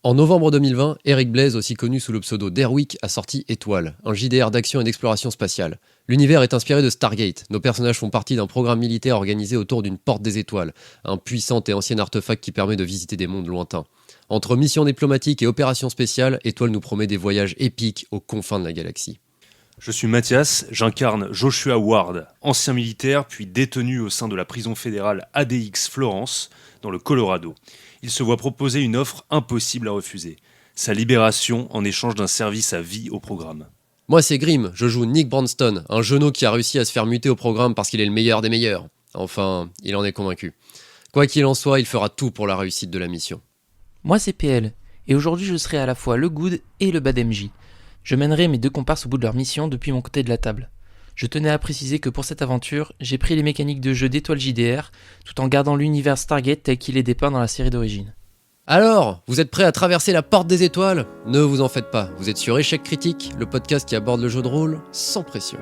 En novembre 2020, Eric Blaise, aussi connu sous le pseudo d'Airwick, a sorti Étoile, un JDR d'action et d'exploration spatiale. L'univers est inspiré de Stargate. Nos personnages font partie d'un programme militaire organisé autour d'une porte des étoiles, un puissant et ancien artefact qui permet de visiter des mondes lointains. Entre missions diplomatiques et opérations spéciales, Étoile nous promet des voyages épiques aux confins de la galaxie. Je suis Mathias, j'incarne Joshua Ward, ancien militaire puis détenu au sein de la prison fédérale ADX Florence, dans le Colorado. Il se voit proposer une offre impossible à refuser, sa libération en échange d'un service à vie au programme. Moi c'est Grim, je joue Nick Branston, un jeuneau qui a réussi à se faire muter au programme parce qu'il est le meilleur des meilleurs. Enfin, il en est convaincu. Quoi qu'il en soit, il fera tout pour la réussite de la mission. Moi c'est PL, et aujourd'hui je serai à la fois le good et le bad MJ. Je mènerai mes deux comparses au bout de leur mission depuis mon côté de la table. Je tenais à préciser que pour cette aventure, j'ai pris les mécaniques de jeu d'Étoile JDR, tout en gardant l'univers Stargate tel qu'il est dépeint dans la série d'origine. Alors, vous êtes prêts à traverser la porte des étoiles ? Ne vous en faites pas, vous êtes sur Échec Critique, le podcast qui aborde le jeu de rôle sans pression.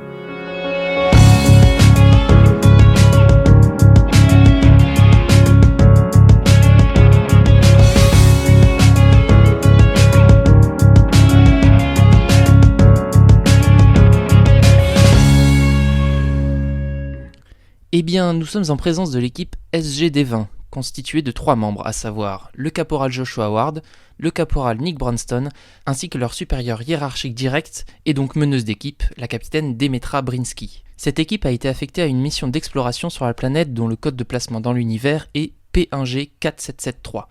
Eh bien, nous sommes en présence de l'équipe SGD20, constituée de 3 membres, à savoir le caporal Joshua Ward, le caporal Nick Branston, ainsi que leur supérieur hiérarchique direct et donc meneuse d'équipe, la capitaine Demetra Brinsky. Cette équipe a été affectée à une mission d'exploration sur la planète dont le code de placement dans l'univers est P1G4773,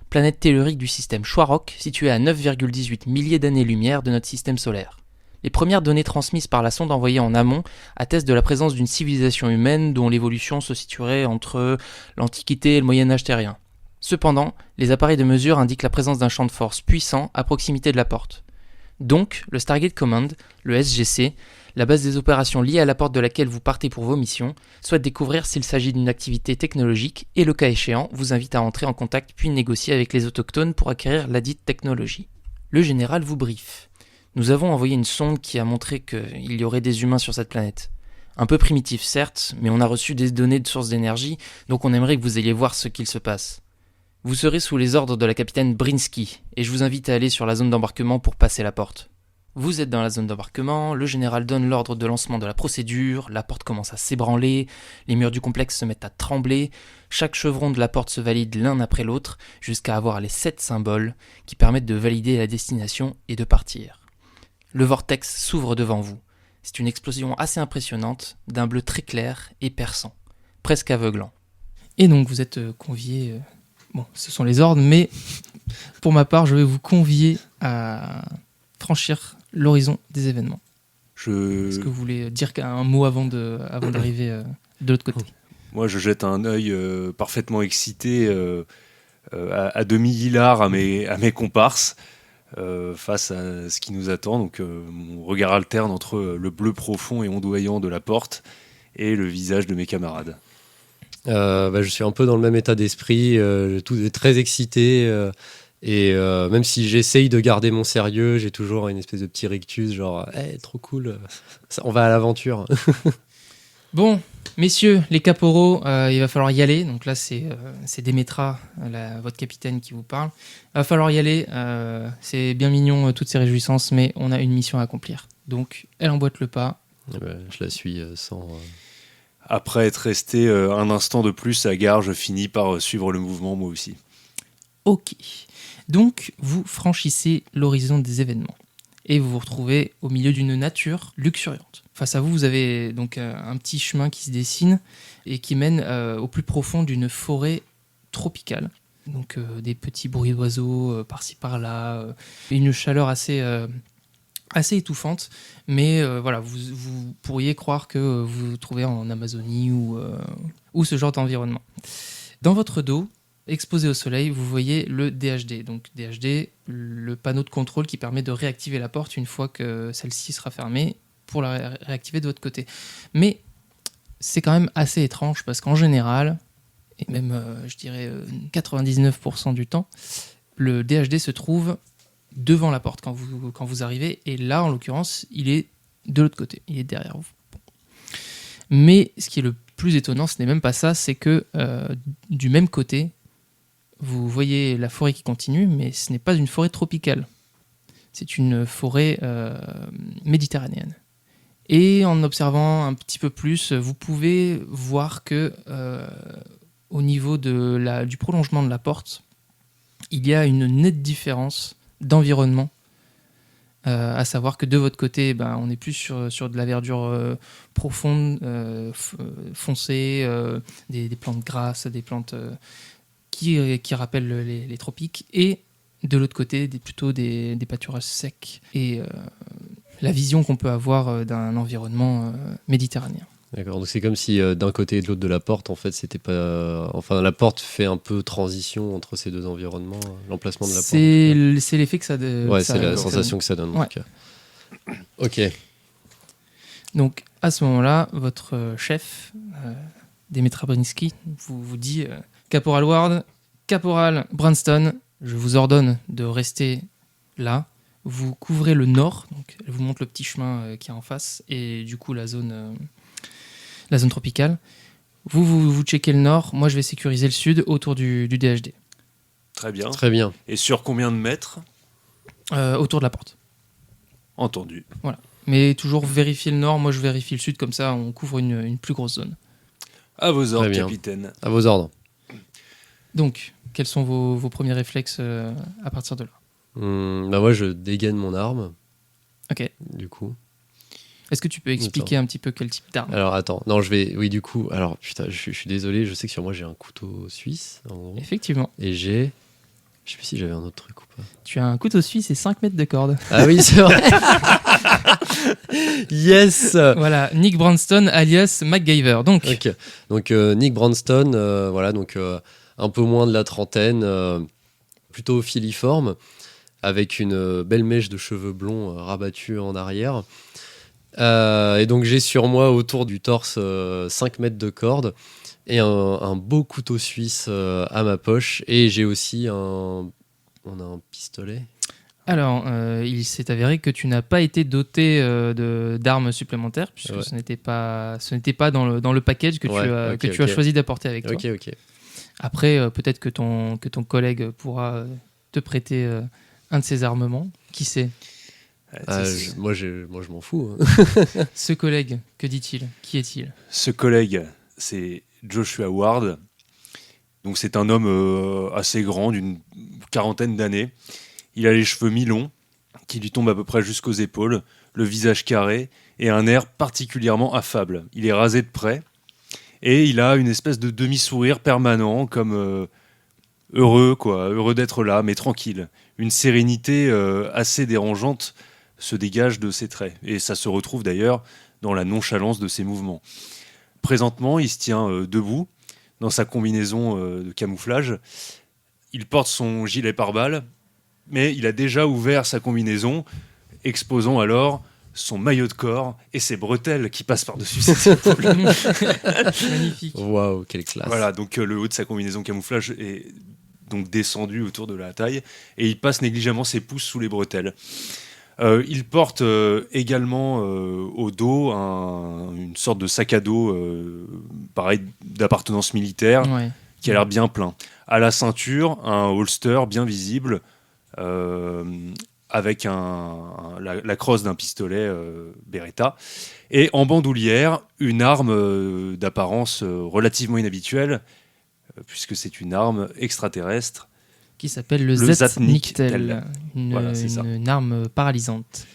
planète tellurique du système Schwarok, située à 9,18 milliers d'années-lumière de notre système solaire. Les premières données transmises par la sonde envoyée en amont attestent de la présence d'une civilisation humaine dont l'évolution se situerait entre l'Antiquité et le Moyen-Âge terrien. Cependant, les appareils de mesure indiquent la présence d'un champ de force puissant à proximité de la porte. Donc, le Stargate Command, le SGC, la base des opérations liée à la porte de laquelle vous partez pour vos missions, souhaite découvrir s'il s'agit d'une activité technologique et, le cas échéant, vous invite à entrer en contact puis négocier avec les autochtones pour acquérir ladite technologie. Le général vous briefe. Nous avons envoyé une sonde qui a montré qu'il y aurait des humains sur cette planète. Un peu primitif certes, mais on a reçu des données de source d'énergie, donc on aimerait que vous alliez voir ce qu'il se passe. Vous serez sous les ordres de la capitaine Brinsky, et je vous invite à aller sur la zone d'embarquement pour passer la porte. Vous êtes dans la zone d'embarquement, le général donne l'ordre de lancement de la procédure, la porte commence à s'ébranler, les murs du complexe se mettent à trembler, chaque chevron de la porte se valide l'un après l'autre, jusqu'à avoir les 7 symboles qui permettent de valider la destination et de partir. Le vortex s'ouvre devant vous. C'est une explosion assez impressionnante, d'un bleu très clair et perçant, presque aveuglant. Et donc vous êtes conviés, bon ce sont les ordres, mais pour ma part je vais vous convier à franchir l'horizon des événements. Est-ce que vous voulez dire un mot avant d'arriver de l'autre côté ? Moi je jette un œil parfaitement excité, à demi-hilar à mes comparses. Face à ce qui nous attend, donc mon regard alterne entre le bleu profond et ondoyant de la porte et le visage de mes camarades. Je suis un peu dans le même état d'esprit, tout est très excité et même si j'essaye de garder mon sérieux, j'ai toujours une espèce de petit rictus, genre hey, trop cool, on va à l'aventure. Bon, messieurs, les caporaux, il va falloir y aller. Donc là, c'est Demetra, votre capitaine, qui vous parle. Il va falloir y aller. C'est bien mignon, toutes ces réjouissances, mais on a une mission à accomplir. Donc, elle emboîte le pas. Je la suis sans... Après être resté un instant de plus à gare, je finis par suivre le mouvement, moi aussi. Ok. Donc, vous franchissez l'horizon des événements. Et vous vous retrouvez au milieu d'une nature luxuriante. Face à vous, vous avez donc un petit chemin qui se dessine et qui mène au plus profond d'une forêt tropicale. Donc des petits bruits d'oiseaux par-ci par-là, une chaleur assez étouffante, mais voilà, vous pourriez croire que vous vous trouvez en Amazonie ou ce genre d'environnement. Dans votre dos, exposé au soleil, vous voyez le DHD. Donc DHD, le panneau de contrôle qui permet de réactiver la porte une fois que celle-ci sera fermée pour la réactiver de votre côté. Mais c'est quand même assez étrange parce qu'en général, et même je dirais 99% du temps, le DHD se trouve devant la porte quand vous arrivez, et là en l'occurrence il est de l'autre côté, il est derrière vous. Mais ce qui est le plus étonnant, ce n'est même pas ça, c'est que du même côté, vous voyez la forêt qui continue, mais ce n'est pas une forêt tropicale. C'est une forêt méditerranéenne. Et en observant un petit peu plus, vous pouvez voir que au niveau du prolongement de la porte, il y a une nette différence d'environnement. À savoir que de votre côté, on est plus sur de la verdure profonde, foncée, des plantes grasses, des plantes qui rappellent les tropiques, et de l'autre côté, plutôt des pâturages secs, et la vision qu'on peut avoir d'un environnement méditerranéen. D'accord, donc c'est comme si d'un côté et de l'autre de la porte, en fait, c'était pas. Enfin, la porte fait un peu transition entre ces deux environnements, l'emplacement de la porte. C'est l'effet que ça donne. Ouais, c'est la sensation que ça donne. Ouais. Ok. Donc, à ce moment-là, votre chef, Demetra Brinsky, vous dit Caporal Ward, Caporal Branston, je vous ordonne de rester là. Vous couvrez le nord, donc elle vous montre le petit chemin qui est en face, et du coup la zone tropicale. Vous checkez le nord, moi je vais sécuriser le sud autour du DHD. Très bien. Très bien. Et sur combien de mètres? Autour de la porte. Entendu. Voilà. Mais toujours vérifier le nord, moi je vérifie le sud, comme ça on couvre une plus grosse zone. À vos ordres, Très bien. capitaine. À vos ordres. Donc, quels sont vos premiers réflexes à partir de là? Moi, je dégaine mon arme. Ok. Du coup. Est-ce que tu peux expliquer un petit peu quel type d'arme? Alors, attends. Non, je vais. Oui, du coup. Alors, putain, je suis désolé. Je sais que sur moi, j'ai un couteau suisse, en gros. Effectivement. Et j'ai. Je sais plus si j'avais un autre truc ou pas. Tu as un couteau suisse et 5 mètres de corde. Ah oui, c'est vrai. Yes. Voilà, Nick Branston alias MacGyver. Donc, Ok. Donc, Nick Branston, voilà. Donc, un peu moins de la trentaine, plutôt filiforme, avec une belle mèche de cheveux blonds rabattue en arrière. Et donc, j'ai sur moi, autour du torse, 5 mètres de corde et un beau couteau suisse à ma poche. Et j'ai aussi on a un pistolet. alors, il s'est avéré que tu n'as pas été doté d'armes supplémentaires, puisque Ouais. ce n'était pas dans le package que Ouais, tu as choisi d'apporter avec toi. Ok. Après, peut-être que ton collègue pourra te prêter un de ses armements. Qui sait? Moi, je m'en fous. Hein. Ce collègue, que dit-il? Qui est-il? Ce collègue, c'est Joshua Ward. Donc c'est un homme assez grand, d'une quarantaine d'années. Il a les cheveux mi-longs, qui lui tombent à peu près jusqu'aux épaules, le visage carré et un air particulièrement affable. Il est rasé de près et il a une espèce de demi-sourire permanent, comme heureux d'être là, mais tranquille. Une sérénité assez dérangeante se dégage de ses traits. Et ça se retrouve d'ailleurs dans la nonchalance de ses mouvements. Présentement, il se tient debout dans sa combinaison de camouflage. Il porte son gilet pare-balles, mais il a déjà ouvert sa combinaison, exposant alors son maillot de corps et ses bretelles qui passent par-dessus ses épaules. Magnifique. Waouh, quelle classe. Voilà, donc le haut de sa combinaison camouflage est donc descendu autour de la taille et il passe négligemment ses pouces sous les bretelles. Il porte également au dos une sorte de sac à dos, pareil, d'appartenance militaire, Ouais. qui a l'air bien plein. À la ceinture, un holster bien visible, avec la crosse d'un pistolet Beretta. Et en bandoulière, une arme d'apparence relativement inhabituelle, puisque c'est une arme extraterrestre. Qui s'appelle le Le Zatniktel, Voilà, c'est ça. une arme paralysante.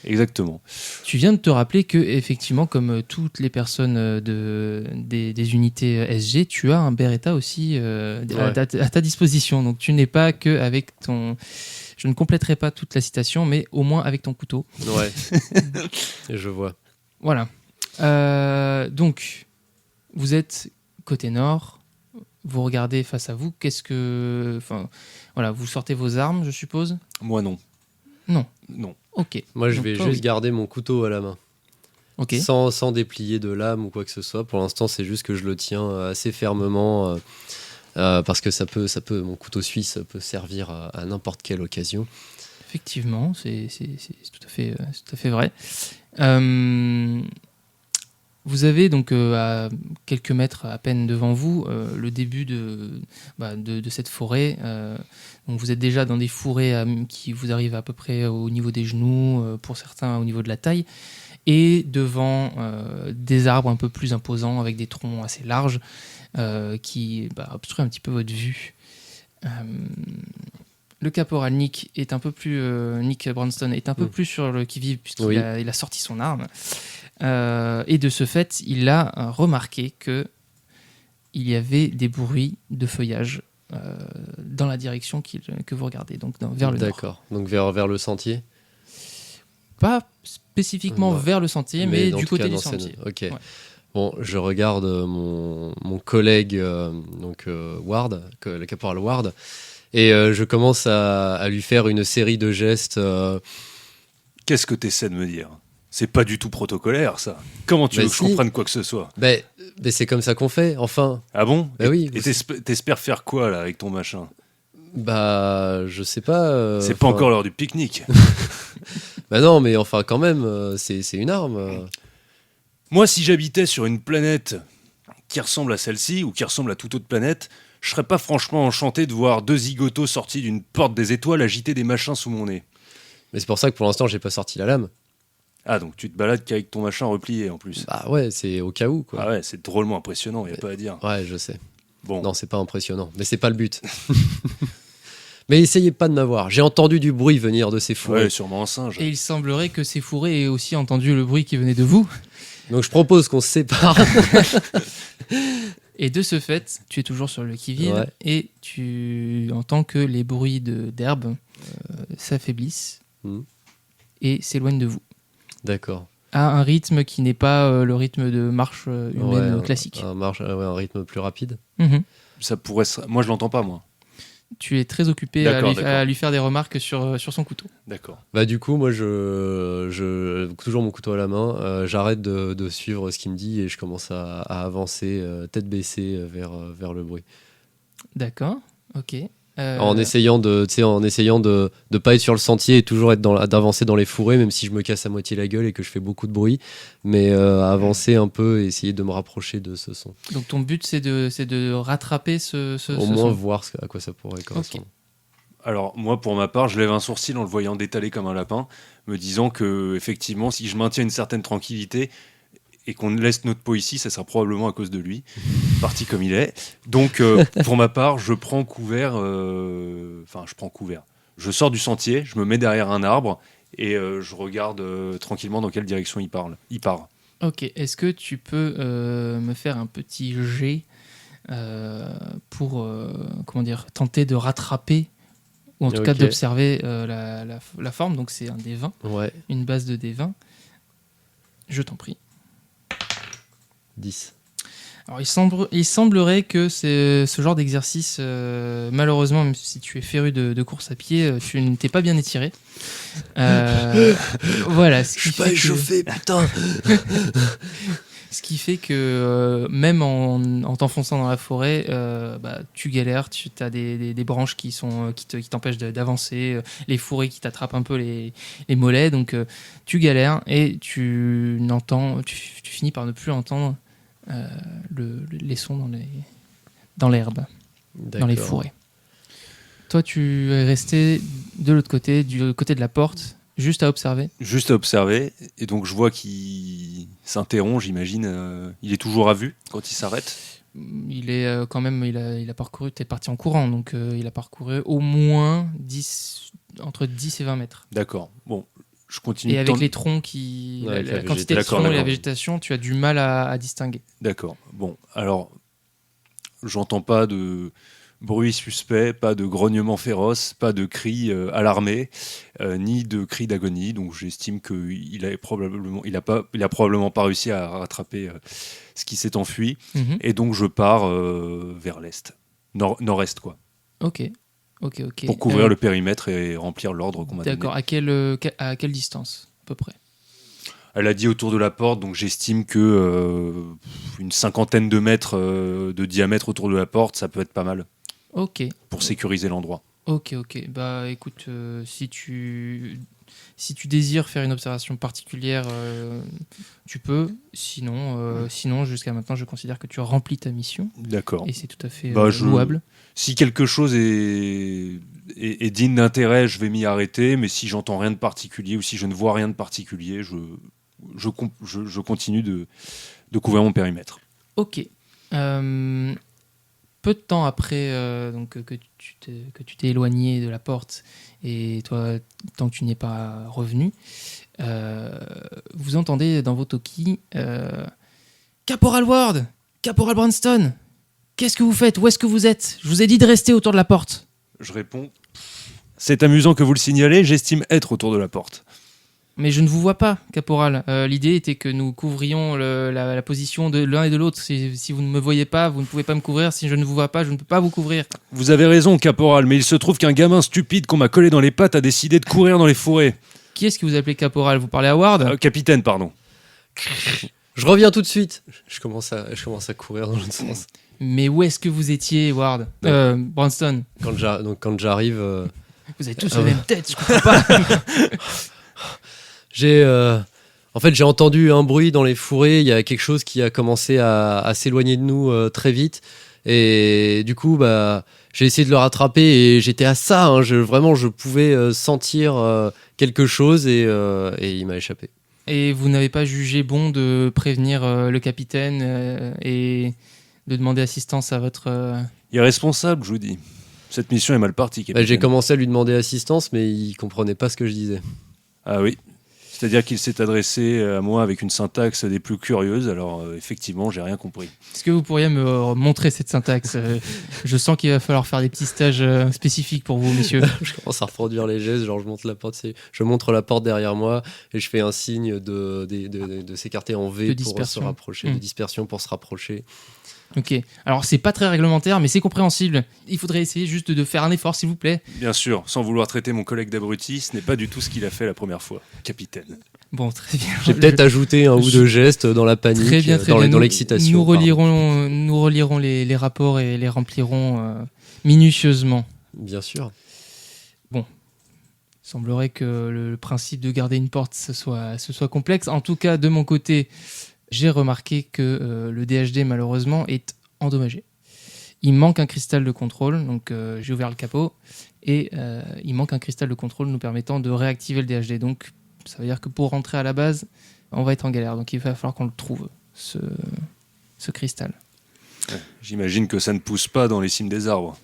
Exactement. Tu viens de te rappeler que, effectivement, comme toutes les personnes des unités SG, tu as un Beretta aussi à ta disposition. Donc tu n'es pas que avec ton... Je ne compléterai pas toute la citation, mais au moins avec ton couteau. Ouais. Je vois. Voilà. Donc, vous êtes côté nord. Vous regardez face à vous. Voilà, vous sortez vos armes, je suppose. Moi, non. Non. Non. Ok. Moi, je Donc, vais toi, juste oui. garder mon couteau à la main. Ok. Sans déplier de lame ou quoi que ce soit. Pour l'instant, c'est juste que je le tiens assez fermement parce que mon couteau suisse peut servir à n'importe quelle occasion. Effectivement, c'est tout à fait vrai. Vous avez donc à quelques mètres à peine devant vous le début de cette forêt. Donc vous êtes déjà dans des fourrés qui vous arrivent à peu près au niveau des genoux, pour certains au niveau de la taille, et devant des arbres un peu plus imposants avec des troncs assez larges qui obstruent un petit peu votre vue. Le caporal Nick Branston est un peu plus sur le qui-vive puisqu'il il a sorti son arme. Et de ce fait, il a remarqué qu'il y avait des bruits de feuillage dans la direction que vous regardez, donc vers le nord. D'accord, donc vers le sentier. Pas spécifiquement vers le sentier, mais du côté du sentier. Ok. Ouais. Bon, je regarde mon collègue, Ward, le caporal Ward, et je commence à lui faire une série de gestes. Qu'est-ce que tu essaies de me dire ? C'est pas du tout protocolaire, ça. Comment tu veux que je comprenne quoi que ce soit ? Mais c'est comme ça qu'on fait, enfin. Ah bon ? Oui. Et t'espères faire quoi, là, avec ton machin ? Je sais pas. C'est pas encore l'heure du pique-nique. Non, mais enfin, quand même, c'est une arme. Moi, si j'habitais sur une planète qui ressemble à celle-ci, ou qui ressemble à toute autre planète, je serais pas franchement enchanté de voir 2 zigotos sortis d'une porte des étoiles agiter des machins sous mon nez. Mais c'est pour ça que pour l'instant, j'ai pas sorti la lame. Ah, donc tu te balades qu'avec ton machin replié en plus. Bah ouais, c'est au cas où, quoi. Ah ouais, c'est drôlement impressionnant, y a pas à dire. Ouais, je sais. Bon. Non, c'est pas impressionnant, mais c'est pas le but. Mais essayez pas de m'avoir. J'ai entendu du bruit venir de ces fourrés. Ouais, sûrement un singe. Et il semblerait que ces fourrés aient aussi entendu le bruit qui venait de vous. Donc je propose qu'on se sépare. Et de ce fait, tu es toujours sur le qui-vive, Ouais. et tu entends que les bruits d'herbe s'affaiblissent et s'éloignent de vous. D'accord. À un rythme qui n'est pas le rythme de marche humaine classique. Un rythme plus rapide. Mhm. Ça pourrait moi je l'entends pas, moi. Tu es très occupé à lui faire des remarques sur son couteau. D'accord. Du coup, moi, je toujours mon couteau à la main, j'arrête de suivre ce qu'il me dit et je commence à avancer tête baissée vers le bruit. D'accord, ok. En essayant de pas être sur le sentier et toujours d'avancer dans les fourrés, même si je me casse à moitié la gueule et que je fais beaucoup de bruit, mais avancer un peu et essayer de me rapprocher de ce son. Donc ton but c'est de rattraper ce Au moins son. voir à quoi ça pourrait correspondre. Okay. Alors moi pour ma part, je lève un sourcil en le voyant détaler comme un lapin, me disant que effectivement si je maintiens une certaine tranquillité et qu'on laisse notre peau ici, ça sera probablement à cause de lui, parti comme il est. Donc pour ma part, je prends couvert. Je sors du sentier, je me mets derrière un arbre et je regarde tranquillement dans quelle direction il part. Ok, est-ce que tu peux me faire un petit jet pour tenter de rattraper, ou en tout cas d'observer la forme. Donc c'est un dé 20, une base de dé 20. Je t'en prie. 10. Alors il semblerait que c'est ce genre d'exercice, malheureusement, même si tu es féru de course à pied, tu ne t'es pas bien étiré. Voilà. Je suis pas échauffé, putain. Ce qui fait que même en t'enfonçant dans la forêt, tu galères, tu as des branches qui t'empêchent d'avancer, les fourrés qui t'attrapent un peu les mollets, donc tu galères et tu finis par ne plus entendre les sons dans l'herbe, dans les fourrés. Toi, tu es resté de l'autre côté, du côté de la porte, juste à observer. Juste à observer, et donc je vois qu'il s'interrompt, j'imagine. Il est toujours à vue quand il s'arrête. Il est quand même, il a parcouru, t'es parti en courant, donc il a parcouru au moins entre 10 et 20 mètres. D'accord, bon, je continue. Et avec les troncs, la quantité de troncs et la végétation, tu as du mal à distinguer. D'accord, bon, alors, j'entends pas de bruit suspect, pas de grognement féroce, pas de cris alarmés, ni de cris d'agonie, donc j'estime qu'il a probablement pas réussi à rattraper ce qui s'est enfui, et donc je pars vers l'est, nord-est quoi. Ok. Pour couvrir le périmètre et remplir l'ordre qu'on m'a donné. D'accord, à quelle distance à peu près? Elle a dit autour de la porte, donc j'estime que une 50aine de mètres de diamètre autour de la porte, ça peut être pas mal. Ok. Pour sécuriser l'endroit. Ok. Bah écoute, si tu désires faire une observation particulière, tu peux. Sinon, jusqu'à maintenant, je considère que tu as rempli ta mission. D'accord. Et c'est tout à fait Bah, louable. Si quelque chose est digne d'intérêt, je vais m'y arrêter, mais si j'entends rien de particulier ou si je ne vois rien de particulier, je continue de couvrir mon périmètre. Ok. Peu de temps après donc, que tu t'es éloigné de la porte et toi, tant que tu n'y es pas revenu, vous entendez dans vos talkies Caporal Ward, Caporal Branston, qu'est-ce que vous faites? Où est-ce que vous êtes? Je vous ai dit de rester autour de la porte. Je réponds. C'est amusant que vous le signalez, j'estime être autour de la porte. Mais je ne vous vois pas, caporal. L'idée était que nous couvrions la position de l'un et de l'autre. Si vous ne me voyez pas, vous ne pouvez pas me couvrir. Si je ne vous vois pas, je ne peux pas vous couvrir. Vous avez raison, caporal, mais il se trouve qu'un gamin stupide qu'on m'a collé dans les pattes a décidé de courir dans les forêts. Qui est-ce que vous appelez caporal? Vous parlez à Ward? Capitaine, pardon. Je reviens tout de suite. Je commence à courir dans l'autre sens. Mais où est-ce que vous étiez, Ward? Branston. Quand j'arrive... Vous avez tous la même tête, je comprends pas. J'ai entendu un bruit dans les fourrés. Il y a quelque chose qui a commencé à s'éloigner de nous très vite. Et du coup, j'ai essayé de le rattraper et j'étais à ça. Hein. Je pouvais sentir quelque chose et il m'a échappé. Et vous n'avez pas jugé bon de prévenir le capitaine et de demander assistance à votre... Irresponsable, je vous dis. Cette mission est mal partie, capitaine. J'ai commencé à lui demander assistance, mais il comprenait pas ce que je disais. Ah oui. C'est-à-dire qu'il s'est adressé à moi avec une syntaxe des plus curieuses, alors effectivement, j'ai rien compris. Est-ce que vous pourriez me montrer cette syntaxe? Je sens qu'il va falloir faire des petits stages spécifiques pour vous, messieurs. Je commence à reproduire les gestes, genre je montre la porte derrière moi et je fais un signe de s'écarter en V pour se rapprocher, de dispersion pour se rapprocher. Ok, alors c'est pas très réglementaire, mais c'est compréhensible. Il faudrait essayer juste de faire un effort, s'il vous plaît. Bien sûr, sans vouloir traiter mon collègue d'abruti, ce n'est pas du tout ce qu'il a fait la première fois, capitaine. Bon, très bien. J'ai peut-être ajouté un ou deux gestes dans la panique, très bien. dans l'excitation. Nous relirons les rapports et les remplirons minutieusement. Bien sûr. Bon, il semblerait que le principe de garder une porte, ce soit complexe. En tout cas, de mon côté... J'ai remarqué que le DHD, malheureusement, est endommagé. Il manque un cristal de contrôle, donc j'ai ouvert le capot, et il manque un cristal de contrôle nous permettant de réactiver le DHD. Donc ça veut dire que pour rentrer à la base, on va être en galère. Donc il va falloir qu'on le trouve, ce cristal. J'imagine que ça ne pousse pas dans les cimes des arbres.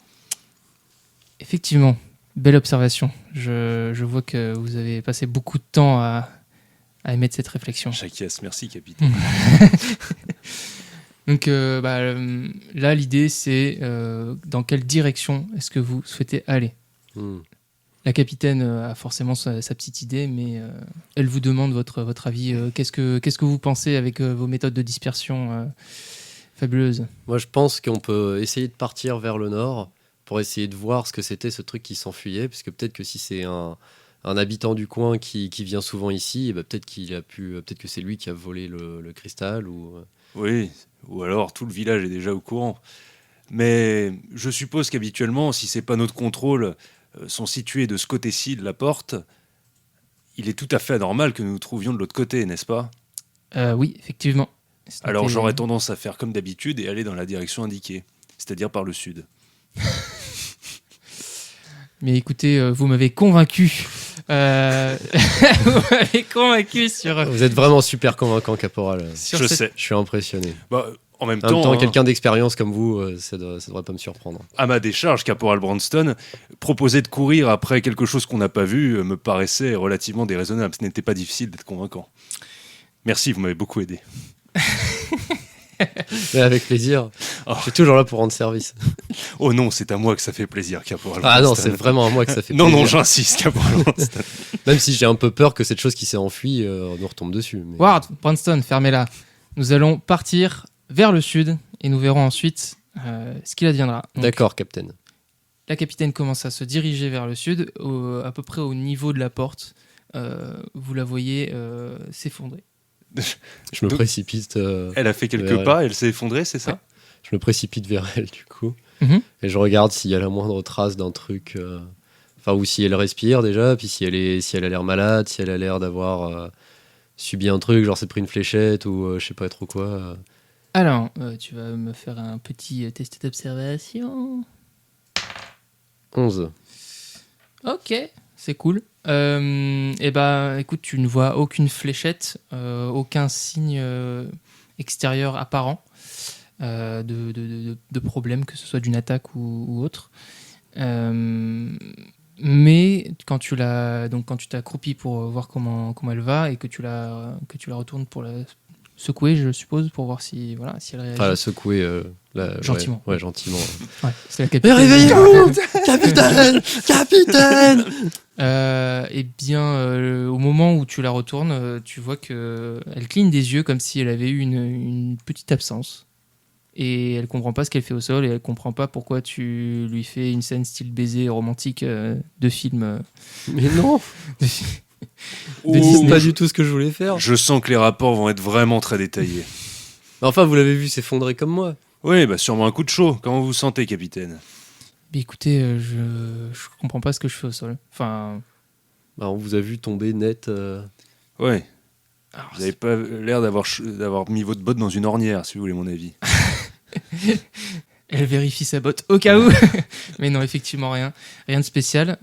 Effectivement, belle observation. Je vois que vous avez passé beaucoup de temps à émettre cette réflexion. J'acquiesce, merci capitaine. Donc là, l'idée, c'est dans quelle direction est-ce que vous souhaitez aller? La capitaine a forcément sa petite idée, mais elle vous demande votre avis. Qu'est-ce que vous pensez avec vos méthodes de dispersion fabuleuses? Moi, je pense qu'on peut essayer de partir vers le nord pour essayer de voir ce que c'était ce truc qui s'enfuyait, puisque peut-être que si c'est un habitant du coin qui vient souvent ici, et peut-être que c'est lui qui a volé le cristal ou... Oui, ou alors tout le village est déjà au courant. Mais je suppose qu'habituellement, si c'est pas notre contrôle, sont situés de ce côté-ci de la porte, il est tout à fait anormal que nous nous trouvions de l'autre côté, n'est-ce pas? Oui, effectivement. Alors j'aurais tendance à faire comme d'habitude et aller dans la direction indiquée, c'est-à-dire par le sud. Mais écoutez, vous m'avez convaincu. Vous m'avez convaincu sur... Vous êtes vraiment super convaincant, caporal. Je sais. Je suis impressionné. En même temps, quelqu'un d'expérience comme vous, ça devrait pas me surprendre. À ma décharge, caporal Branston, proposer de courir après quelque chose qu'on n'a pas vu me paraissait relativement déraisonnable. Ce n'était pas difficile d'être convaincant. Merci, vous m'avez beaucoup aidé. Mais avec plaisir. Je suis toujours là pour rendre service. Oh non, c'est à moi que ça fait plaisir, caporal Ah Branston. non, c'est vraiment à moi que ça fait plaisir. Non, j'insiste, caporal Branston. Même si j'ai un peu peur que cette chose qui s'est enfuie nous retombe dessus. Mais... Ward, Branston, fermez-la. Nous allons partir vers le sud et nous verrons ensuite ce qu'il adviendra. Donc, d'accord, capitaine. La capitaine commence à se diriger vers le sud, à peu près au niveau de la porte. Vous la voyez s'effondrer. Je me précipite. Elle a fait quelques pas, elle s'est effondrée, c'est ça? Je me précipite vers elle, du coup. Mhm. Et je regarde s'il y a la moindre trace d'un truc. Enfin, ou si elle respire déjà, puis si elle a l'air malade, si elle a l'air d'avoir subi un truc, genre s'est pris une fléchette ou je sais pas trop quoi. Alors, tu vas me faire un petit test d'observation. 11. Ok, c'est cool. Et bah, écoute, tu ne vois aucune fléchette, aucun signe extérieur apparent de problème, que ce soit d'une attaque ou autre. Mais quand tu t'es accroupi pour voir comment elle va et que tu la retournes pour la secouer, je suppose, pour voir si elle réagit. Enfin, la secouer. Gentiment. Ouais, gentiment. Ouais, c'est la capitaine. réveillez-vous Capitaine Capitaine Eh bien, au moment où tu la retournes, tu vois qu'elle cligne des yeux comme si elle avait eu une petite absence. Et elle comprend pas ce qu'elle fait au sol et elle comprend pas pourquoi tu lui fais une scène style baiser romantique de film. Mais non De C'est Disney. pas du tout ce que je voulais faire. Je sens que les rapports vont être vraiment très détaillés. Enfin, vous l'avez vu s'effondrer comme moi. Oui, bah sûrement un coup de chaud. Comment vous vous sentez, capitaine? Mais écoutez, je comprends pas ce que je fais au sol. Enfin, Bah, on vous a vu tomber net. Ouais. alors, Vous n'avez pas l'air d'avoir mis votre botte dans une ornière, si vous voulez mon avis. elle vérifie sa botte au cas où. Mais non, effectivement, rien de spécial.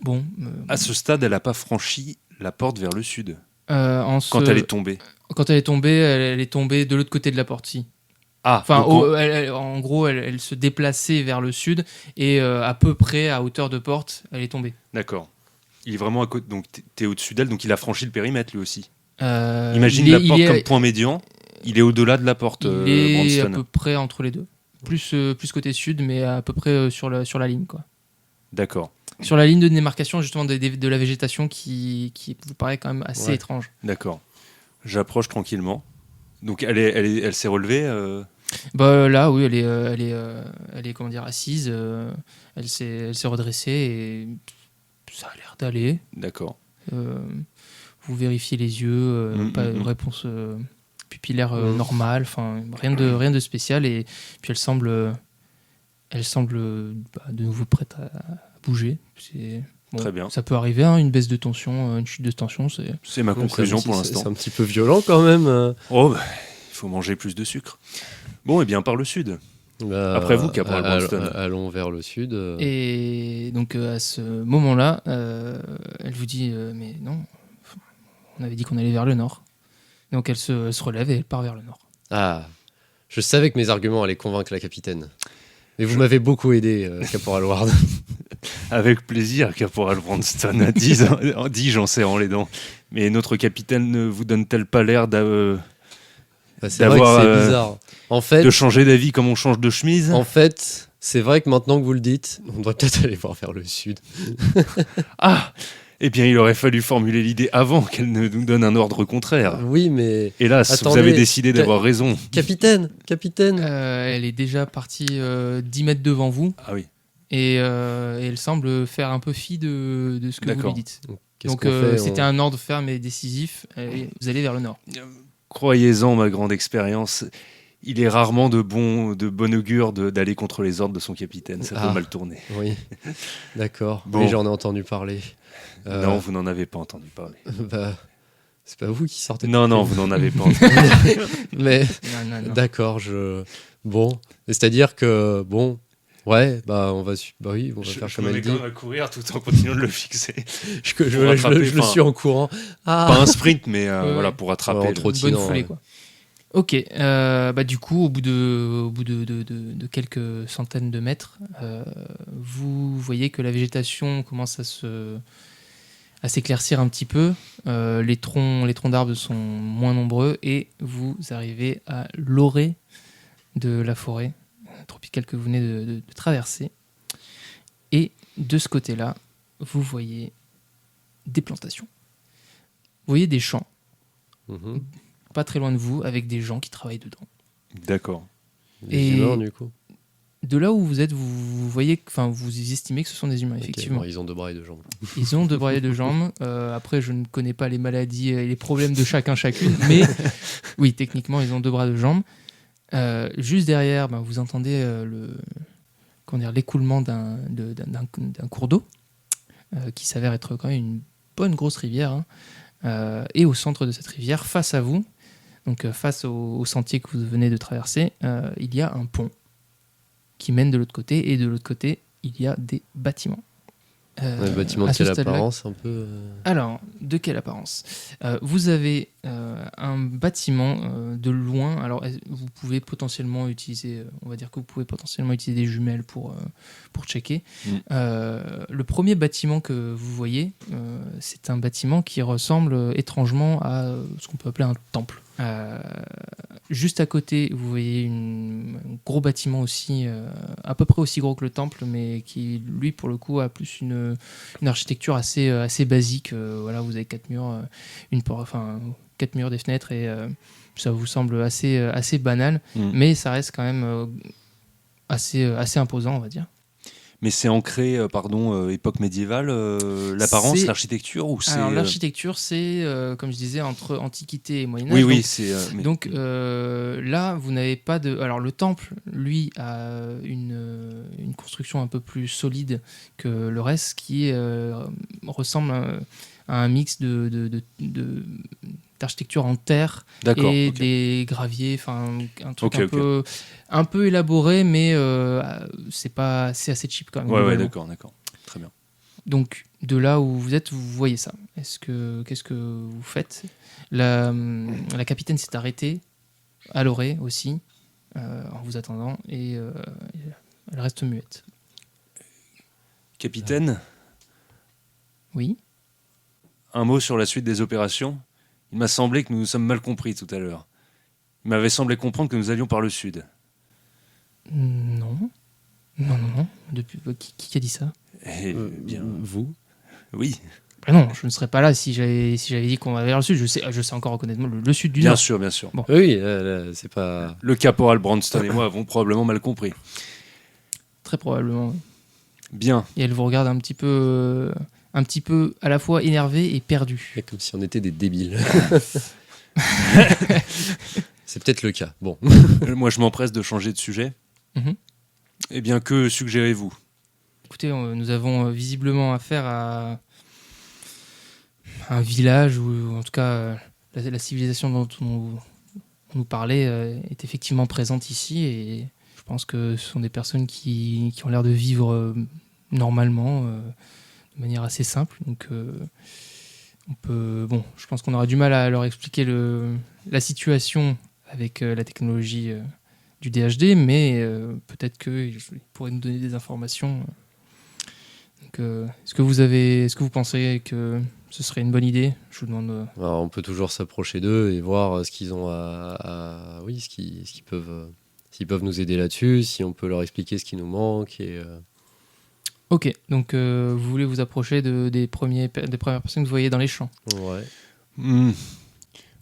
Bon. À ce stade, elle n'a pas franchi la porte vers le sud Quand elle est tombée. Quand elle est tombée, elle est tombée de l'autre côté de la porte, si. Ah, Enfin, donc en gros, elle se déplaçait vers le sud et à peu près à hauteur de porte, elle est tombée. d'accord. Il est vraiment à côté, donc t'es au-dessus d'elle, donc il a franchi le périmètre lui aussi. Euh, Imagine il la est- porte il est- comme point médian, il est au-delà de la porte, Il est à Branston. peu près entre les deux. Plus côté sud, mais à peu près sur la ligne, quoi. D'accord, Sur la ligne de démarcation, justement, de la végétation qui vous paraît quand même assez Ouais. étrange. d'accord. J'approche tranquillement. Donc elle s'est relevée. Bah, là, oui, elle est comment dire, assise. Elle s'est redressée et ça a l'air d'aller. D'accord. Vous vérifiez les yeux, pas de réponse pupillaire normale, enfin rien de spécial, et puis elle semble de nouveau prête à bouger. Très bien. Ça peut arriver, hein, une baisse de tension, une chute de tension, c'est C'est ma conclusion pour l'instant. C'est un petit peu violent quand même. Oh, bah, il faut manger plus de sucre. Bon, et bien par le sud. Après vous, Caporal Branston. Allons vers le sud. Et donc à ce moment-là, elle vous dit mais non, on avait dit qu'on allait vers le nord. Donc elle se relève et elle part vers le nord. Ah, je savais que mes arguments allaient convaincre la capitaine. Mais vous m'avez beaucoup aidé, Caporal Ward. Avec plaisir, Caporal Branston, dis-je en serrant les dents. Mais notre capitaine ne vous donne-t-elle pas l'air Bah, c'est vrai D'avoir, que c'est bizarre. En fait, de changer d'avis comme on change de chemise? c'est vrai que maintenant que vous le dites, on devrait peut-être aller voir vers le sud. Ah, eh bien, il aurait fallu formuler l'idée avant qu'elle ne nous donne un ordre contraire. Oui, mais Hélas, Attendez, vous avez décidé d'avoir raison. capitaine. Elle est déjà partie 10 mètres devant vous Ah oui, et elle semble faire un peu fi de ce que vous D'accord. lui dites. Qu'est-ce Donc qu'on fait c'était un ordre ferme et décisif. Vous allez vers le nord. croyez-en, ma grande expérience. Il est rarement de bon augure d'aller contre les ordres de son capitaine. Ça peut Ah. mal tourner. Oui, d'accord. Bon. Oui, j'en ai entendu parler. Non, vous n'en avez pas entendu parler. Bah, c'est pas vous qui sortez. de Non, prison. vous n'en avez pas entendu. Mais Non. d'accord, bon, c'est-à-dire que bon, ouais, bah on va faire comme elle dit. à courir tout en continuant de le fixer. Je Pour rattraper, le suis en courant. Pas Ah, un sprint, mais Ouais. voilà, pour rattraper. Ouais, en le- trop- Bonne Trottinant, foulée, ouais. quoi. Ok, du coup, au bout de quelques centaines de mètres, vous voyez que la végétation commence à s'éclaircir un petit peu. Les troncs d'arbres sont moins nombreux et vous arrivez à l'orée de la forêt tropicale que vous venez de traverser. Et de ce côté-là, vous voyez des plantations. Vous voyez des champs, mhm. pas très loin de vous, avec des gens qui travaillent dedans. D'accord. Les Et- humains, du coup. De là où vous êtes, vous voyez, enfin, vous estimez que ce sont des humains, Ok, effectivement. bon, ils ont 2 bras et 2 jambes. Ils ont 2 bras et 2 jambes. Après, je ne connais pas les maladies et les problèmes de chacune, mais oui, techniquement, ils ont 2 bras, 2 jambes. Juste derrière, vous entendez l'écoulement d'un cours d'eau qui s'avère être quand même une bonne grosse rivière. Hein. Et au centre de cette rivière, face à vous, donc face au sentier que vous venez de traverser, il y a un pont qui mène de l'autre côté, et de l'autre côté, il y a des bâtiments. Un bâtiment de à ce quelle stade-là- apparence un peu Alors, de quelle apparence Vous avez un bâtiment de loin. Alors, vous pouvez potentiellement utiliser, on va dire que vous pouvez potentiellement utiliser des jumelles pour checker. Le premier bâtiment que vous voyez, c'est un bâtiment qui ressemble étrangement à ce qu'on peut appeler un temple. Juste à côté, vous voyez un gros bâtiment aussi, à peu près aussi gros que le temple, mais qui, lui, pour le coup, a plus une architecture assez basique. Voilà, vous avez 4 murs, 4 murs, des fenêtres, et ça vous semble assez banal, mais ça reste quand même assez imposant, on va dire. Mais c'est ancré, époque médiévale, l'apparence, C'est- l'architecture, ou c'est... Alors, l'architecture, c'est, comme je disais, entre Antiquité et Moyen-Âge. Oui, Donc, c'est... mais- Donc là, vous n'avez pas de... Alors le temple, lui, a une construction un peu plus solide que le reste, qui ressemble à un mix d'architecture en terre D'accord, et ok. des graviers, enfin un truc Ok, un peu élaboré, mais c'est assez cheap quand même. Ouais, globalement. d'accord. Très bien. Donc, de là où vous êtes, vous voyez ça. Qu'est-ce que vous faites ? La capitaine s'est arrêtée à l'orée aussi, en vous attendant, et elle reste muette. Capitaine, Oui. un mot sur la suite des opérations. Il m'a semblé que nous nous sommes mal compris tout à l'heure. Il m'avait semblé comprendre que nous allions par le sud. Non. Depuis, qui a dit ça ? Eh bien, Vous oui, Non, je ne serais pas là si j'avais dit qu'on allait vers le sud. Je sais encore reconnaître le sud du bien nord. sûr, bien sûr. Bon. Oui, là, c'est pas. Le caporal Branston et moi avons probablement mal compris. Très probablement. Bien. Et elle vous regarde un petit peu à la fois énervé et perdu. C'est comme si on était des débiles. C'est peut-être le cas. Bon. Moi, je m'empresse de changer de sujet. Mhm. Eh bien, que suggérez-vous ? Écoutez, nous avons visiblement affaire à un village où, en tout cas, la civilisation dont on nous parlait est effectivement présente ici, et je pense que ce sont des personnes qui ont l'air de vivre normalement, de manière assez simple. Donc, je pense qu'on aura du mal à leur expliquer la situation avec la technologie du DHD, mais peut-être qu'ils pourraient nous donner des informations. Donc, est-ce que vous pensez que ce serait une bonne idée ? Je vous demande. Alors, on peut toujours s'approcher d'eux et voir ce qu'ils ont oui, ce qu'ils peuvent, s'ils peuvent nous aider là-dessus, si on peut leur expliquer ce qui nous manque. Ok, donc vous voulez vous approcher des premières personnes que vous voyez dans les champs. Ouais.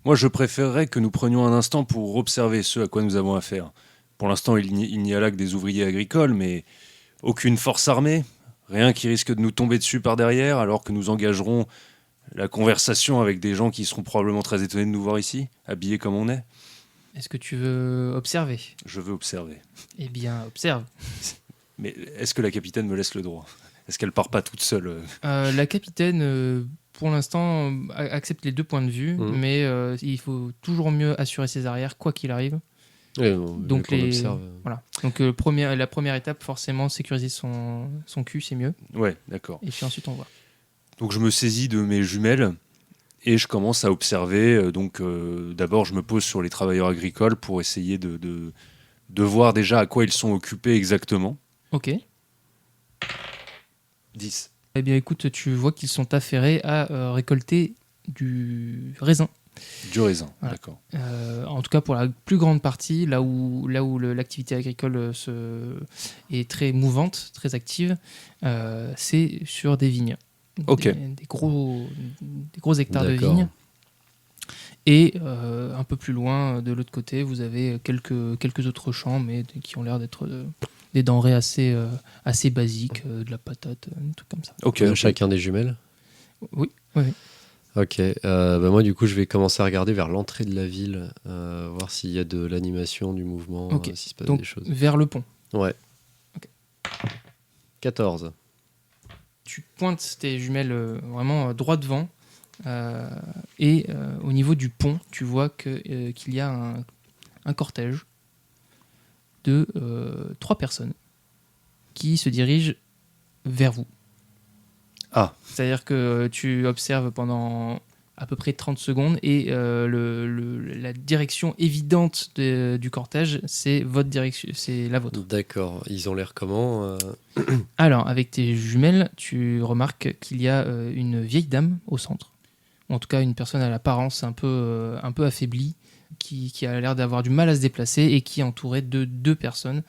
Moi, je préférerais que nous prenions un instant pour observer ce à quoi nous avons affaire. Pour l'instant, il n'y a là que des ouvriers agricoles, mais aucune force armée, rien qui risque de nous tomber dessus par derrière, alors que nous engagerons la conversation avec des gens qui seront probablement très étonnés de nous voir ici, habillés comme on est. Est-ce que tu veux observer ? Je veux observer. Eh bien, observe. Mais est-ce que la capitaine me laisse le droit ? Est-ce qu'elle part pas toute seule ? La capitaine, pour l'instant, accepte les 2 points de vue, mais il faut toujours mieux assurer ses arrières, quoi qu'il arrive. Ouais, Donc, observe. Voilà. Donc la première étape, forcément, sécuriser son cul, c'est mieux. Ouais, d'accord. Et puis ensuite, on voit. Donc je me saisis de mes jumelles et je commence à observer. D'abord, je me pose sur les travailleurs agricoles pour essayer de voir déjà à quoi ils sont occupés exactement. Ok. 10. Eh bien, écoute, tu vois qu'ils sont affairés à récolter du raisin. Du raisin, Voilà. d'accord. En tout cas, pour la plus grande partie, là où l'activité agricole est très mouvante, très active, c'est sur des vignes. Ok. Des gros hectares de D'accord. vignes. Et un peu plus loin, de l'autre côté, vous avez quelques autres champs, mais qui ont l'air d'être des denrées assez basiques, de la patate, un truc comme ça. Ok. On a chacun des jumelles. Oui. Ok, moi du coup je vais commencer à regarder vers l'entrée de la ville, voir s'il y a de l'animation, du mouvement, Ok. s'il se passe Donc des choses. vers le pont. Ouais. Ok. 14. Tu pointes tes jumelles vraiment droit devant. Et au niveau du pont, tu vois qu'il y a un cortège de 3 personnes qui se dirigent vers vous. Ah. C'est-à-dire que tu observes pendant à peu près 30 secondes et la direction évidente du cortège, c'est votre direction, c'est la vôtre. D'accord, ils ont l'air comment Alors, avec tes jumelles, tu remarques qu'il y a une vieille dame au centre. Ou en tout cas, une personne à l'apparence un peu affaiblie, qui a l'air d'avoir du mal à se déplacer et qui est entourée de 2 personnes,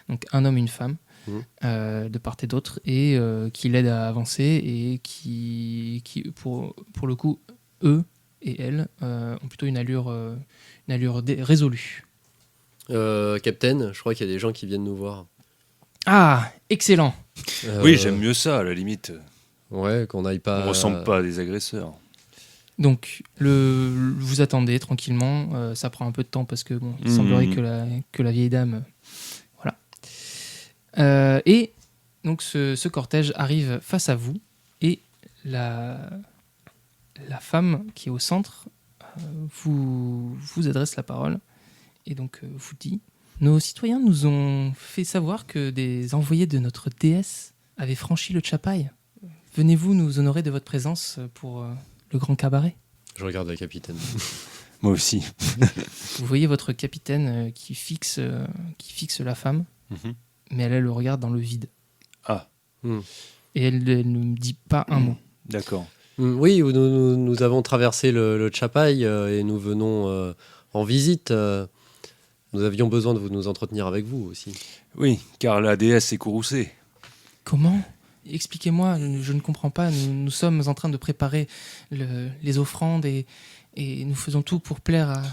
donc un homme et une femme, de part et d'autre, et qui l'aident à avancer et qui pour le coup, eux et elle ont plutôt une allure résolue. Captain, je crois qu'il y a des gens qui viennent nous voir. Ah, excellent. Oui, j'aime mieux ça, à la limite. Ouais, qu'on n'aille pas... On ressemble pas à des agresseurs. Donc, vous attendez tranquillement. Ça prend un peu de temps parce que bon, il semblerait que la vieille dame... voilà. Et donc, ce cortège arrive face à vous et la femme qui est au centre vous adresse la parole et donc vous dit: nos citoyens nous ont fait savoir que des envoyés de notre déesse avaient franchi le Chapai. Venez-vous nous honorer de votre présence pour le grand cabaret? Je regarde la capitaine. Moi aussi. Vous voyez votre capitaine qui fixe la femme, mais elle le regarde dans le vide. Ah. Et elle ne dit pas un mot. D'accord. Oui, nous avons traversé le Chapai et nous venons en visite. Nous avions besoin de nous entretenir avec vous aussi. Oui, car la déesse est courroucée. Comment? Expliquez-moi, je ne comprends pas. Nous sommes en train de préparer les offrandes et nous faisons tout pour plaire à...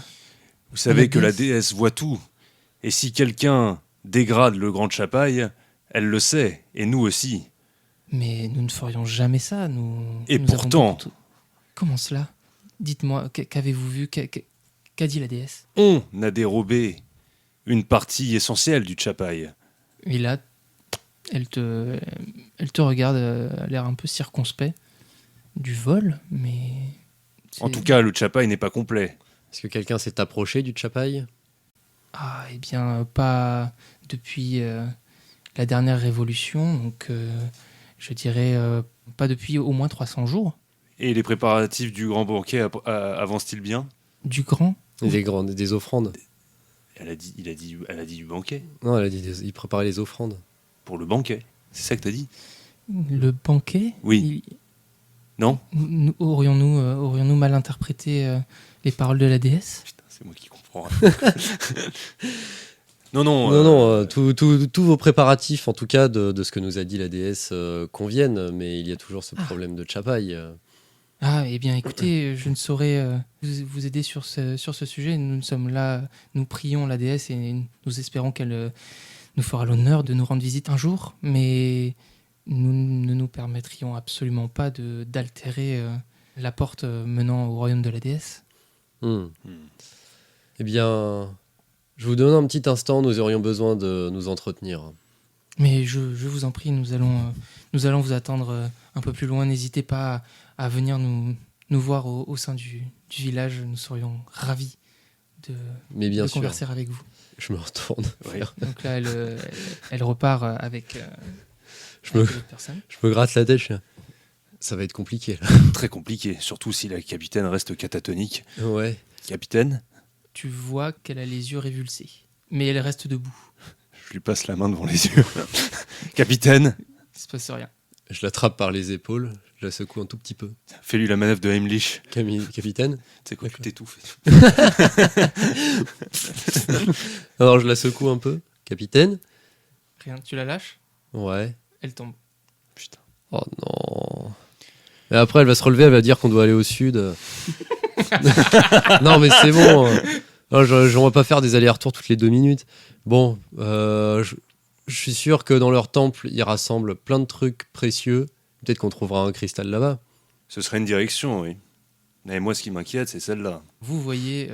Vous savez La que la déesse. déesse voit tout. Et si quelqu'un dégrade le grand Chapai, elle le sait, et nous aussi. Mais nous ne ferions jamais ça. Et nous pourtant- avons Comment cela? Dites-moi, qu'avez-vous vu? Qu'a dit la déesse? On a dérobé une partie essentielle du Chapai. Et là, elle te regarde, a l'air un peu circonspect. Du vol, mais... En tout cas, le Chapai n'est pas complet. Est-ce que quelqu'un s'est approché du Chapai? Ah, eh bien, pas depuis la dernière révolution, donc je dirais pas depuis au moins 300 jours. Et les préparatifs du grand banquet avancent-ils bien? Du grand? Des offrandes. Elle a dit du banquet. Non, elle a dit il préparait les offrandes. Pour le banquet. C'est ça que t'as dit? Le banquet? Oui. Non? Aurions-nous mal interprété les paroles de la déesse? Putain, c'est moi qui comprends. Non. Non, tous vos préparatifs, en tout cas de ce que nous a dit la déesse, conviennent, mais il y a toujours ce problème de Chapai. Ah, eh bien, écoutez, je ne saurais vous aider sur ce sujet. Nous sommes là, nous prions la déesse et nous espérons qu'elle nous fera l'honneur de nous rendre visite un jour, mais nous ne nous permettrions absolument pas d'altérer la porte menant au royaume de la déesse. Eh bien, je vous donne un petit instant, nous aurions besoin de nous entretenir. Mais je vous en prie, nous allons vous attendre un peu plus loin. N'hésitez pas à venir nous voir au sein du village. Nous serions ravis Mais bien de sûr, converser avec vous. je me retourne. Ouais. Donc là, elle repart avec Je me- l'autre personne. Je me gratte la tête, je fais, ça va être compliqué là. Très compliqué, surtout si la capitaine reste catatonique. Ouais. Capitaine, Tu vois qu'elle a les yeux révulsés, mais elle reste debout. je lui passe la main devant les yeux. Capitaine, Il se passe rien. Je l'attrape par les épaules, je la secoue un tout petit peu. fais-lui la manœuvre de Heimlich. Capitaine? Tu sais quoi, tu D'accord. t'étouffes. Alors je la secoue un peu. Capitaine? Rien. Tu la lâches, Ouais. elle tombe. Putain. Oh non. Et après, elle va se relever, elle va dire qu'on doit aller au sud. Non, mais c'est bon. Non, on va pas faire des allers-retours toutes les 2 minutes. Bon, je suis sûr que dans leur temple, ils rassemblent plein de trucs précieux. Peut-être qu'on trouvera un cristal là-bas. Ce serait une direction, oui. Et moi, ce qui m'inquiète, c'est celle-là. Vous voyez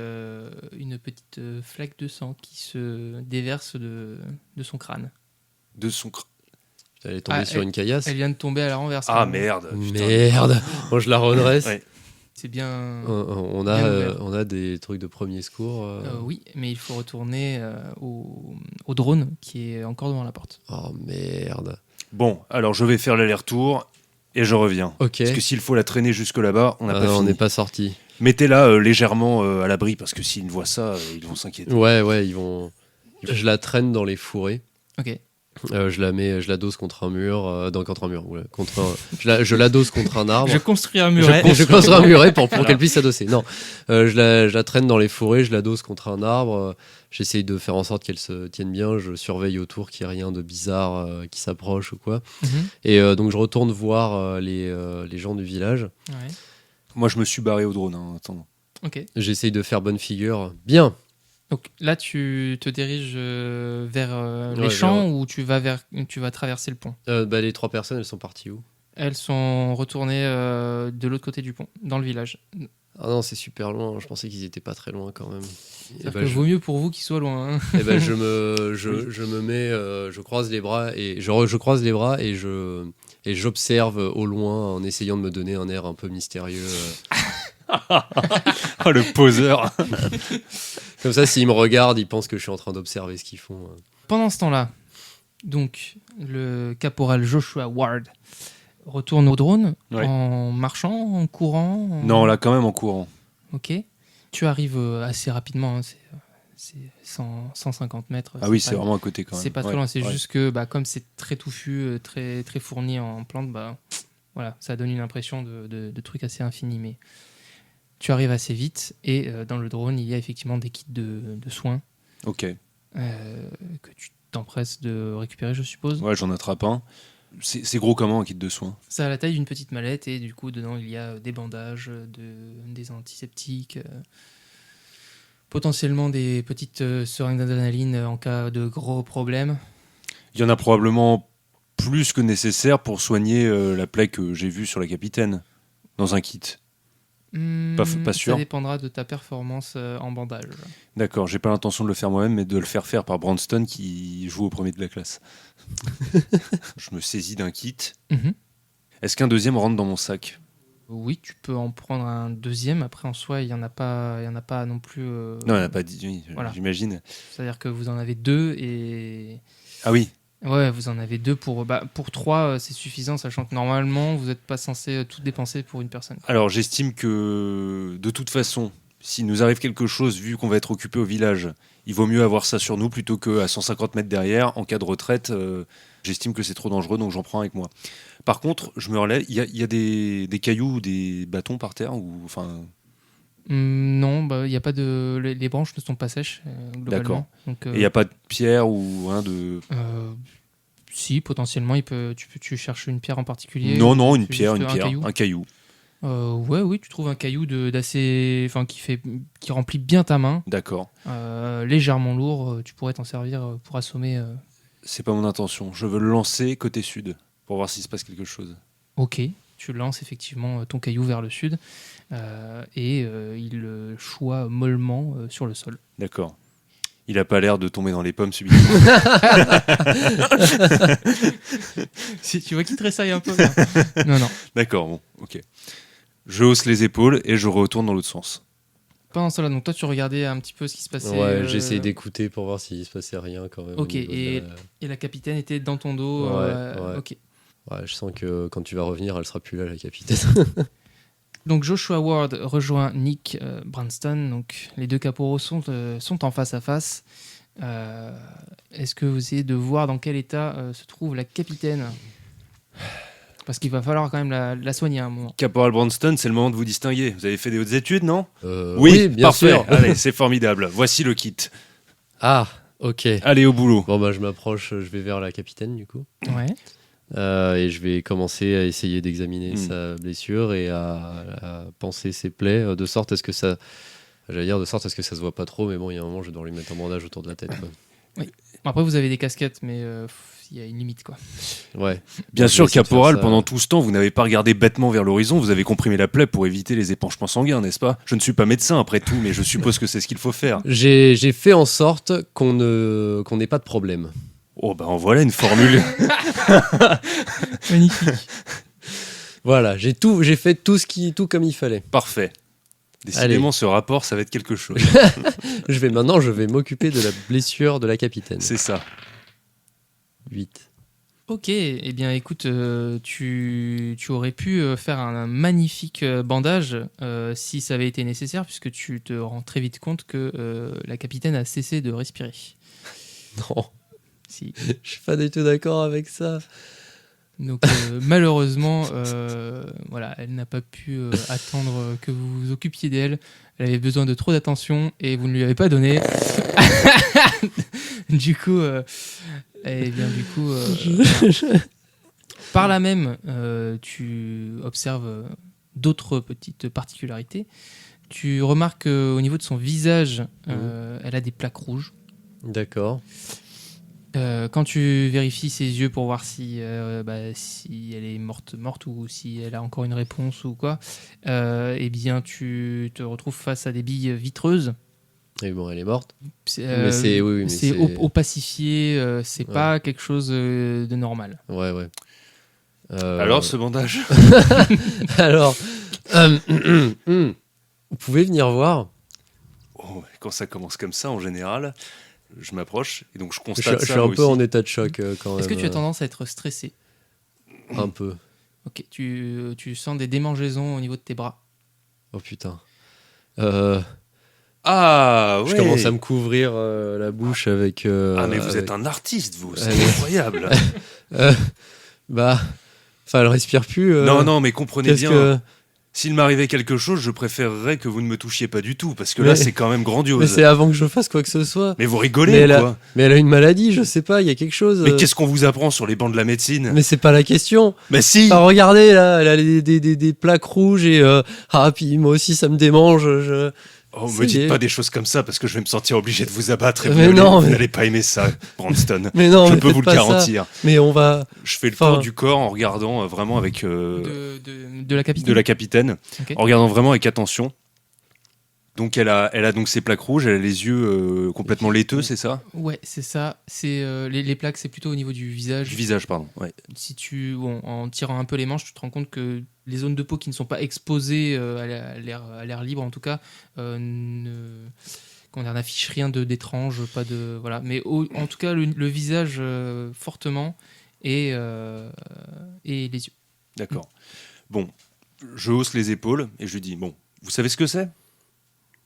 une petite flaque de sang qui se déverse de son crâne. De son Elle est tombée sur une caillasse. Elle vient de tomber à la renverse. Ah merde. Putain. Merde. Bon, je la redresse. Ouais. C'est bien. On bien ouvert. a des trucs de premier secours. Oui, mais il faut retourner au drone qui est encore devant la porte. Oh merde. Bon, alors je vais faire l'aller-retour et je reviens. Ok. Parce que s'il faut la traîner jusque là-bas, on n'a pas On fini. n'est pas sorti. Mettez-la légèrement à l'abri parce que s'ils voient ça, ils vont s'inquiéter. Ouais, ils vont. Je la traîne dans les fourrés. Ok. Je la dose contre un mur, contre un mur. Ouais, je la dose contre un arbre. Je construis un muret. Je construis un muret pour qu'elle puisse s'adosser. Non, je la traîne dans les forêts, je la dose contre un arbre. J'essaye de faire en sorte qu'elle se tienne bien. Je surveille autour qu'il n'y ait rien de bizarre qui s'approche ou quoi. Mhm. Et donc je retourne voir les gens du village. Ouais. Moi, je me suis barré au drone. Attends. Ok. J'essaye de faire bonne figure. Bien. Donc là, tu te diriges vers les Ouais, champs ou tu vas traverser le pont. Les 3 personnes, elles sont parties où? Elles sont retournées de l'autre côté du pont, dans le village. Ah non, c'est super loin. Je pensais qu'ils étaient pas très loin quand même. C'est-à-dire que vaut mieux pour vous qu'ils soient loin. Hein. Je me mets, je croise les bras et je croise les bras et j'observe au loin en essayant de me donner un air un peu mystérieux. Oh, le poseur. Comme ça, s'ils me regardent, ils pensent que je suis en train d'observer ce qu'ils font. Pendant ce temps-là, donc, le caporal Joshua Ward retourne au drone Ouais. en marchant, en courant. Non, là, quand même en courant. Ok. Tu arrives assez rapidement, hein, c'est 150 mètres. Ah oui, pas- c'est vraiment à côté quand même. C'est pas très Ouais, loin, c'est ouais. juste que comme c'est très touffu, très, très fourni en plantes, voilà, ça donne une impression de trucs assez infinis. Mais tu arrives assez vite et dans le drone, il y a effectivement des kits de soins Ok. que tu t'empresses de récupérer, je suppose. Ouais, j'en attrape un. C'est gros comment un kit de soins? Ça a la taille d'une petite mallette et du coup, dedans, il y a des bandages, des antiseptiques, potentiellement des petites seringues d'adrénaline en cas de gros problèmes. Il y en a probablement plus que nécessaire pour soigner la plaie que j'ai vue sur la capitaine dans un kit. Pas sûr. Ça dépendra de ta performance en bandage. D'accord, j'ai pas l'intention de le faire moi-même, mais de le faire par Branston qui joue au premier de la classe. Je me saisis d'un kit. Mhm. Est-ce qu'un deuxième rentre dans mon sac? Oui, tu peux en prendre un deuxième. Après, en soi, il y en a pas non plus. Non, il n'y en a pas dit, oui, Voilà. j'imagine. C'est-à-dire que vous en avez 2 et. Ah oui, Ouais, vous en avez 2 pour 3, c'est suffisant, sachant que normalement, vous n'êtes pas censé tout dépenser pour une personne. alors j'estime que de toute façon, s'il nous arrive quelque chose, vu qu'on va être occupé au village, il vaut mieux avoir ça sur nous plutôt qu'à 150 mètres derrière. En cas de retraite, j'estime que c'est trop dangereux, donc j'en prends avec moi. Par contre, je me relève, il y a des cailloux ou des bâtons par terre ou, enfin, Non, il y a pas de. Les branches ne sont pas sèches, globalement. D'accord. Donc, et il n'y a pas de pierre ou de... si, potentiellement, tu cherches une pierre en particulier. Non, ou non, tu une fais pierre, juste un caillou. Oui, tu trouves un caillou d'assez, qui remplit bien ta main, D'accord. légèrement lourd. Tu pourrais t'en servir pour assommer. C'est pas mon intention. Je veux le lancer côté sud pour voir s'il se passe quelque chose. Ok, tu lances effectivement ton caillou vers le sud et il choit mollement sur le sol. D'accord. Il a pas l'air de tomber dans les pommes subitement. Si tu vois qu'il tressaille un peu. Non, non. D'accord, bon, ok. Je hausse les épaules et je retourne dans l'autre sens. Pendant cela, donc toi tu regardais un petit peu ce qui se passait. Ouais, j'essayais d'écouter pour voir s'il se passait rien quand même. Ok, au niveau de et la capitaine était dans ton dos. Ouais. Ok. Ouais, je sens que quand tu vas revenir, elle sera plus là, la capitaine. Donc Joshua Ward rejoint Nick Branston. Donc les deux caporaux sont en face à face. Est-ce que vous essayez de voir dans quel état se trouve la capitaine? Parce qu'il va falloir quand même la soigner à un moment. Caporal Branston, c'est le moment de vous distinguer. Vous avez fait des hautes études, non? Bien parfait. sûr. Allez, c'est formidable. Voici le kit. Ah, ok. Allez au boulot. Bon, bah, je m'approche, je vais vers la capitaine, du coup. Ouais. Et je vais commencer à essayer d'examiner sa blessure et à panser ses plaies, de sorte à ce que ça... J'allais dire de sorte à ce que ça se voit pas trop, mais bon, il y a un moment, je dois lui mettre un bandage autour de la tête, quoi. Après, vous avez des casquettes, mais il y a une limite, quoi. Ouais. Bien Je sûr, vais essayer de faire caporal, ça. pendant tout ce temps, vous n'avez pas regardé bêtement vers l'horizon, vous avez comprimé la plaie pour éviter les épanchements sanguins, n'est-ce pas? Je ne suis pas médecin après tout, mais je suppose que c'est ce qu'il faut faire. J'ai fait en sorte qu'on n'ait pas de problème. Oh, bah en voilà une formule. Magnifique. Voilà, j'ai fait tout comme il fallait. Parfait. Décidément, ce rapport, ça va être quelque chose. Je vais m'occuper de la blessure de la capitaine. C'est ça. 8. Ok, eh bien écoute, tu aurais pu faire un magnifique bandage si ça avait été nécessaire, puisque tu te rends très vite compte que la capitaine a cessé de respirer. Non, Si. je suis pas du tout d'accord avec ça. Donc malheureusement, voilà, elle n'a pas pu attendre que vous vous occupiez d'elle. Elle avait besoin de trop d'attention et vous ne lui avez pas donné. Du coup, par là même, tu observes d'autres petites particularités. Tu remarques qu'au niveau de son visage, elle a des plaques rouges. D'accord. Quand tu vérifies ses yeux pour voir si elle est morte ou si elle a encore une réponse ou quoi, eh bien tu te retrouves face à des billes vitreuses. Et bon, elle est morte. C'est Mais c'est- oui, mais c'est c'est- opacifié, c'est Ouais. pas quelque chose de normal. Ouais. Alors, ce bandage? Alors, vous pouvez venir voir. Oh, quand ça commence comme ça, en général, je m'approche et donc je Je constate suis ça un moi peu aussi. en état de choc quand même. Est-ce que tu as tendance à être stressé? Un peu. Ok, tu sens des démangeaisons au niveau de tes bras. Oh putain. Ah, ouais. Je commence à me couvrir la bouche avec. Ah, mais vous avec- êtes un artiste, vous. C'est Allez. incroyable. Bah. Enfin, elle respire plus. Non, mais comprenez Qu'est-ce bien. que. S'il m'arrivait quelque chose, je préférerais que vous ne me touchiez pas du tout, parce que Mais- là, c'est quand même Mais grandiose. c'est avant que je fasse quoi que ce soit. Mais vous Mais rigolez elle ou a- quoi? Mais elle a une maladie, je sais pas, il y a quelque chose. Mais qu'est-ce qu'on vous apprend sur les bancs de la médecine? Mais c'est pas la question. Mais si! Ah, regardez là, elle a des plaques rouges et puis moi aussi ça me démange. Oh, c'est- me dites pas des choses comme ça, parce que je vais me sentir obligé de vous abattre et vous Mais non, mais- n'allez pas aimer ça, Branston. Mais non, Je mais peux faites vous le pas ça. garantir. Mais on va. Je fais le Enfin- tour du corps en regardant vraiment avec De la capitaine. de la capitaine, Ok. en regardant vraiment avec attention. Donc elle a donc ses plaques rouges, elle a les yeux complètement laiteux, c'est ça? Ouais, c'est ça. C'est les plaques, c'est plutôt au niveau du visage. Du visage, pardon. Ouais. Si en tirant un peu les manches, tu te rends compte que les zones de peau qui ne sont pas exposées à l'air libre, en tout cas, n'affichent rien d'étrange, pas de voilà. Mais en tout cas, le visage fortement et les yeux. D'accord. Bon, je hausse les épaules et je lui dis, bon, vous savez ce que c'est?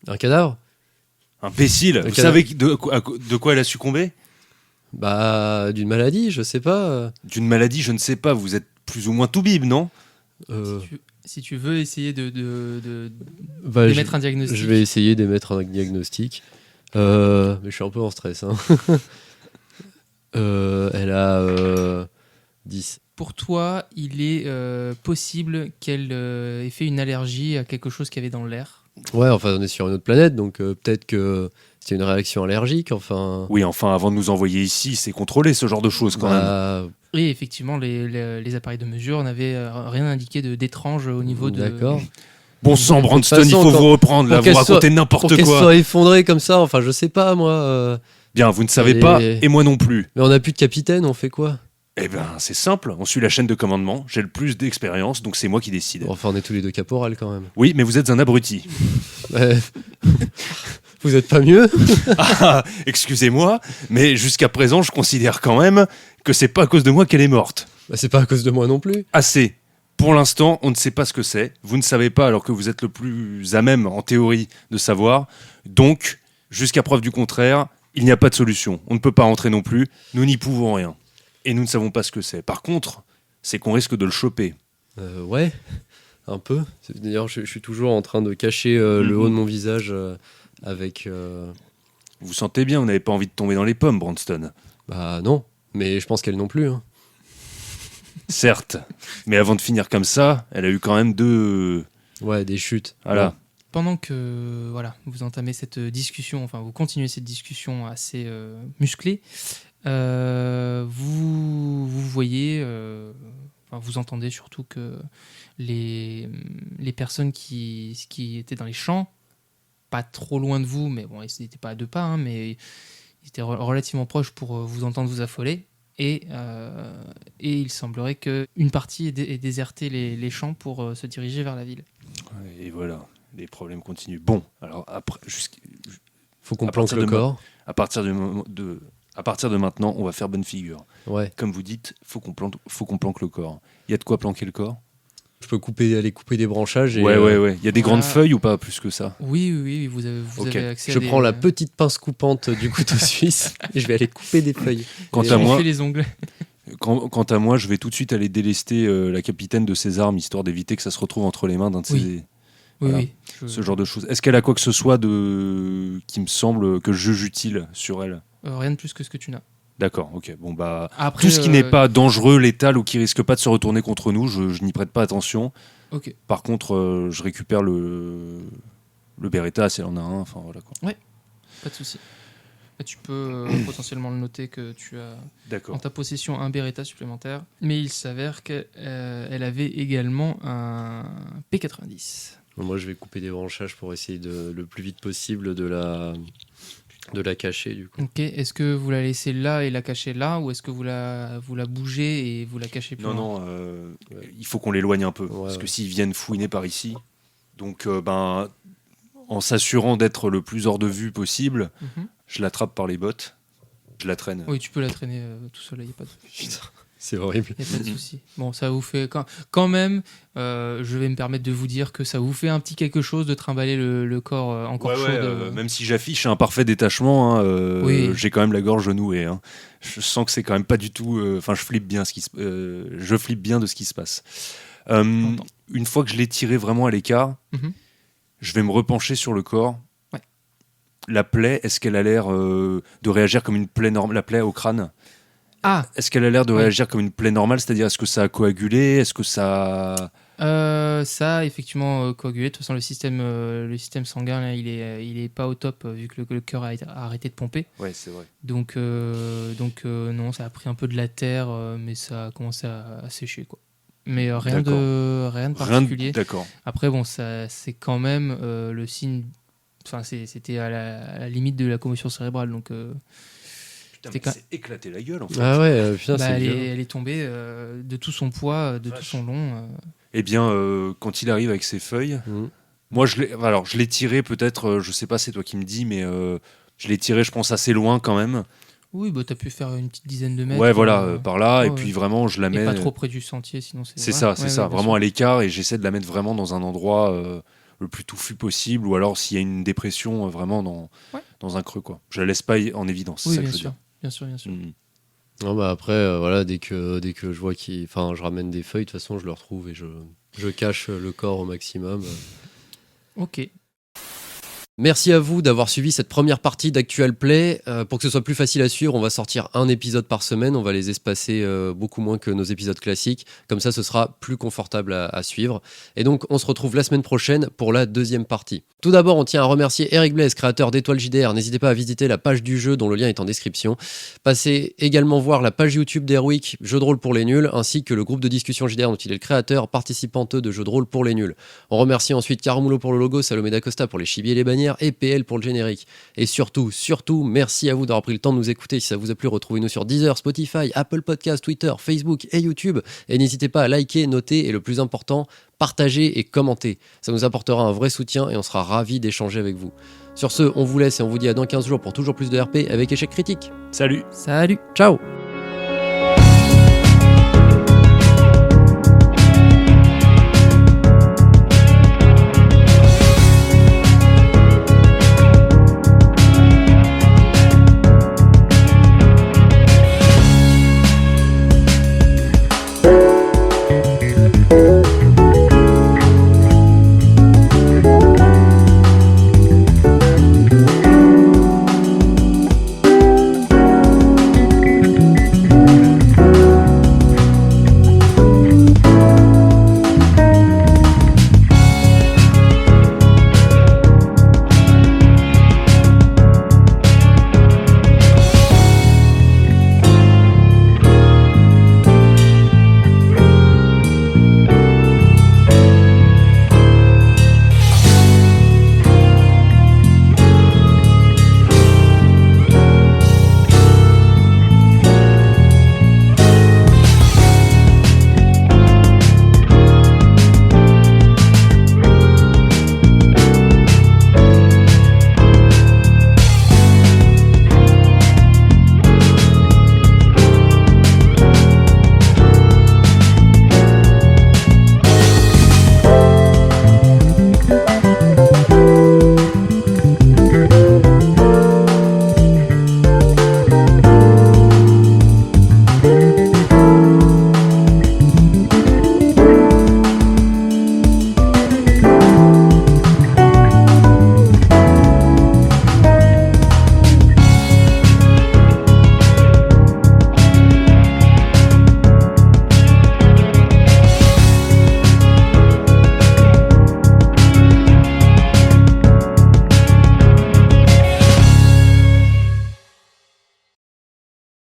Un cadavre? Imbécile! Vous cadavre. savez de quoi elle a succombé? Bah, d'une maladie, je sais pas. D'une maladie, je ne sais pas. Vous êtes plus ou moins toubib, non? Si tu veux essayer Bah, d'émettre un diagnostic. je vais essayer d'émettre un diagnostic. Mais je suis un peu en stress. Hein. Elle a 10. Pour toi, il est possible qu'elle ait fait une allergie à quelque chose qu'il y avait dans l'air. Ouais, enfin, on est sur une autre planète, donc peut-être que c'est une réaction allergique. Enfin. Oui, enfin, avant de nous envoyer ici, c'est contrôler ce genre de choses quand même. Bah, Et effectivement, les appareils de mesure n'avaient rien indiqué d'étrange au niveau de... D'accord. Bon sang, de toute Branston, il façon, faut quand- vous reprendre là, pour vous qu'elle racontez Pour n'importe qu'elle quoi. soit effondrée comme ça, enfin, je sais pas, moi. Bien, vous ne savez Elle pas, est- et moi non plus. Mais on a plus de capitaine, on fait quoi? Eh ben, c'est simple, on suit la chaîne de commandement, j'ai le plus d'expérience, donc c'est moi qui décide. Enfin, on est tous les deux caporal quand même. Oui, mais vous êtes un abruti. Vous êtes pas mieux? Ah, excusez-moi, mais jusqu'à présent, je considère quand même que c'est pas à cause de moi qu'elle est morte. Bah, c'est pas à cause de moi non plus. Assez. Pour l'instant, on ne sait pas ce que c'est. Vous ne savez pas alors que vous êtes le plus à même, en théorie, de savoir. Donc, jusqu'à preuve du contraire, il n'y a pas de solution. On ne peut pas rentrer non plus. Nous n'y pouvons rien. Et nous ne savons pas ce que c'est. Par contre, c'est qu'on risque de le choper. Ouais, un peu. D'ailleurs, je suis toujours en train de cacher le haut de mon visage avec. Vous vous sentez bien, vous n'avez pas envie de tomber dans les pommes, Branston. Bah non, mais je pense qu'elle non plus. Hein. Certes. Mais avant de finir comme ça, elle a eu quand même deux... Ouais, des chutes. Voilà. Pendant que voilà, vous entamez cette discussion, enfin vous continuez cette discussion assez musclée, Vous voyez, vous entendez surtout que les personnes qui étaient dans les champs, pas trop loin de vous, mais bon, ils n'étaient pas à 2 pas, hein, mais ils étaient relativement proches pour vous entendre vous affoler. Et il semblerait qu'une partie ait déserté les champs pour se diriger vers la ville. Et voilà, les problèmes continuent. Bon, alors après, Faut qu'on planque le corps. à partir de maintenant, on va faire bonne figure. Ouais. Comme vous dites, faut qu'on planque le corps. Il y a de quoi planquer le corps? Je peux aller couper des branchages. Et, Ouais. Il y a des grandes feuilles ou pas plus que ça? Oui, vous avez Ok. accès Je prends la petite pince coupante du couteau suisse et je vais aller couper des feuilles. Quant Et à moi, fait les ongles. quant à moi, je vais tout de suite aller délester la capitaine de ses armes, histoire d'éviter que ça se retrouve entre les mains d'un de Oui. ces... Voilà. Oui. Ce genre de choses. Est-ce qu'elle a quoi que ce soit qui me semble que je juge utile sur elle? Rien de plus que ce que tu n'as. D'accord, ok. Bon, bah, Après, tout ce qui n'est pas dangereux, létal ou qui risque pas de se retourner contre nous, je n'y prête pas attention. Ok. Par contre, je récupère le Beretta si elle en a un. Enfin, voilà, quoi. Pas de souci. Et tu peux potentiellement le noter que tu as en D'accord. ta possession un Beretta supplémentaire, mais il s'avère qu'elle avait également un P90. Moi, je vais couper des branchages pour essayer le plus vite possible de la cacher, du coup. Ok. Est-ce que vous la laissez là et la cachez là, ou est-ce que vous la bougez et vous la cachez plus loin? Non, il faut qu'on l'éloigne un peu. Ouais, parce ouais. que s'ils viennent fouiner par ici, donc, en s'assurant d'être le plus hors de vue possible, Mhm. je l'attrape par les bottes, je la traîne. Oui, tu peux la traîner tout seul, il n'y a pas de... C'est horrible. Y a pas de souci. Bon, ça vous fait quand même. Je vais me permettre de vous dire que ça vous fait un petit quelque chose de trimballer le corps encore chaud. Même si j'affiche un parfait détachement, hein, Oui. j'ai quand même la gorge nouée. Hein. Je sens que c'est quand même pas du tout. Enfin, je flippe bien de ce qui se passe. J'entends. Une fois que je l'ai tiré vraiment à l'écart, Mhm. je vais me repencher sur le corps. Ouais. La plaie, est-ce qu'elle a l'air de réagir comme une plaie normale? La plaie au crâne. Ah, Est-ce qu'elle a l'air de Ouais. réagir comme une plaie normale? C'est-à-dire, est-ce que ça a coagulé? Est-ce que ça... ça a effectivement coagulé. De toute façon, le système sanguin, là, il est pas au top vu que le cœur a arrêté de pomper. Ouais, c'est vrai. Donc non, ça a pris un peu de la terre, mais ça a commencé à sécher, quoi. Mais rien de particulier. D'accord. Après, bon, ça, c'est quand même le signe. Enfin, c'était à la limite de la commotion cérébrale, donc. Putain, C'est mais c'est éclaté la gueule, en fait. Ah ouais, putain, c'est elle, violent. elle est tombée de tout son poids, de tout Vache. son long. Eh bien, quand il arrive avec ses feuilles, Mhm. moi, je l'ai tiré peut-être, je sais pas, c'est toi qui me dis, mais je l'ai tiré, je pense, assez loin quand même. Oui, bah, t'as pu faire une petite dizaine de mètres. Ouais, voilà, par là, et ouais. puis vraiment, je la Et mets... pas trop près du sentier, sinon c'est. C'est ouais. ça, Ouais, c'est ça, ouais, bien vraiment sûr. à l'écart, et j'essaie de la mettre vraiment dans un endroit le plus touffu possible, ou alors s'il y a une dépression, vraiment dans un creux, quoi. Je la laisse pas en évidence, c'est Oui, ça que bien je veux sûr. dire. Bien sûr, bien sûr. Mhm. Non, bah après, voilà, dès que je vois je ramène des feuilles, de toute façon, je le retrouve et je cache le corps au maximum. Ok. Merci à vous d'avoir suivi cette première partie d'Actual Play. Pour que ce soit plus facile à suivre, on va sortir un épisode par semaine. On va les espacer beaucoup moins que nos épisodes classiques. Comme ça, ce sera plus confortable à suivre. Et donc, on se retrouve la semaine prochaine pour la deuxième partie. Tout d'abord, on tient à remercier Eric Blaise, créateur d'Étoile JDR. N'hésitez pas à visiter la page du jeu dont le lien est en description. Passez également voir la page YouTube d'Airwick, Jeux de rôle pour les nuls, ainsi que le groupe de discussion JDR dont il est le créateur, participanteux de Jeux de rôle pour les nuls. On remercie ensuite Caramulo pour le logo, Salomé D'Acosta pour les chibiers et les bannières, et PL pour le générique. Et surtout, merci à vous d'avoir pris le temps de nous écouter. Si ça vous a plu, retrouvez-nous sur Deezer, Spotify, Apple Podcasts, Twitter, Facebook et YouTube. Et n'hésitez pas à liker, noter et le plus important, partager et commenter. Ça nous apportera un vrai soutien et on sera ravis d'échanger avec vous. Sur ce, on vous laisse et on vous dit à dans 15 jours pour toujours plus de RP avec Échec Critique. Salut! Salut! Ciao!